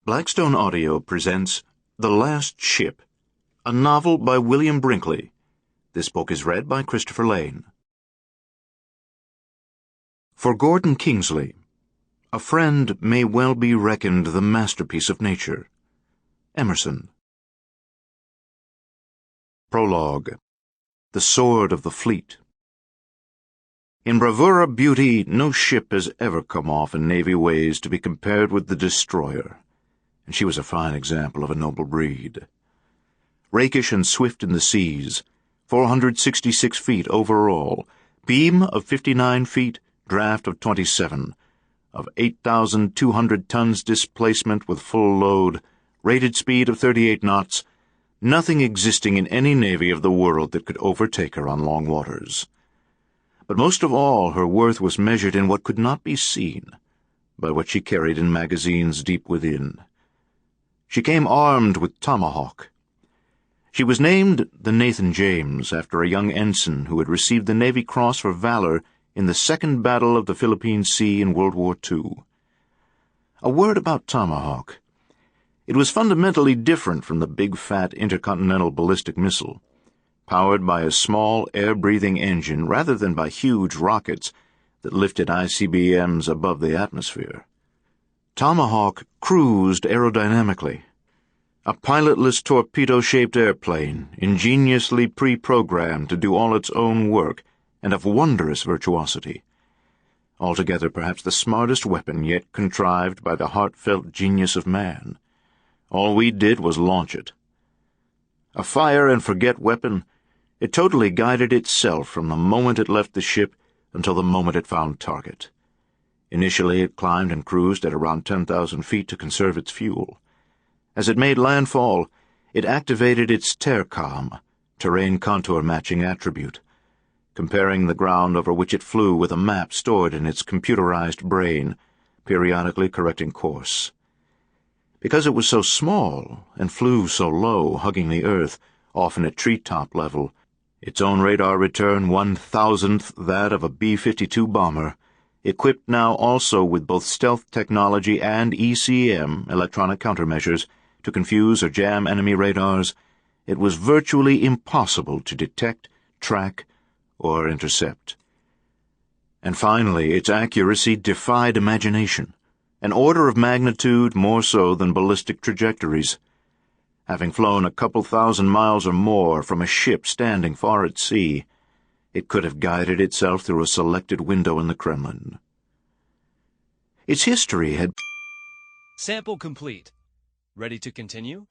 Blackstone Audio presents The Last Ship, a novel by William Brinkley. This book is read by Christopher Lane. For Gordon Kingsley, a friend may well be reckoned the masterpiece of nature. Emerson. Prologue. The Sword of the Fleet. In bravura beauty, no ship has ever come off in Navy ways to be compared with the Destroyer, and she was a fine example of a noble breed. Rakish and swift in the seas, 466 feet overall, beam of 59 feet, draft of 27, of 8,200 tons displacement with full load, rated speed of 38 knots, nothing existing in any navy of the world that could overtake her on long waters. But most of all, her worth was measured in what could not be seen, by what she carried in magazines deep within. She came armed with tomahawk. She was named the Nathan James after a young ensign who had received the Navy Cross for valor in the Second Battle of the Philippine Sea in World War II. A word about tomahawk. It was fundamentally different from the big fat intercontinental ballistic missile, powered by a small air-breathing engine rather than by huge rockets that lifted ICBMs above the atmosphere. Tomahawk cruised aerodynamically, a pilotless torpedo-shaped airplane, ingeniously pre-programmed to do all its own work and of wondrous virtuosity. Altogether perhaps the smartest weapon yet contrived by the heartfelt genius of man. All we did was launch it. A fire-and-forget weapon, it totally guided itself from the moment it left the ship until the moment it found target. Initially it climbed and cruised at around 10,000 feet to conserve its fuel. As it made landfall, it activated its TERCOM, terrain contour matching attribute, comparing the ground over which it flew with a map stored in its computerized brain, periodically correcting course. Because it was so small and flew so low, hugging the earth, often at treetop level, its own radar return 1,000th that of a B-52 bomber, equipped now also with both stealth technology and ECM, electronic countermeasures, to confuse or jam enemy radars, it was virtually impossible to detect, track, or intercept. And finally, its accuracy defied imagination, an order of magnitude more so than ballistic trajectories. Having flown a couple thousand miles or more from a ship standing far at sea, it could have guided itself through a selected window in the Kremlin. Its history had... Sample complete. Ready to continue?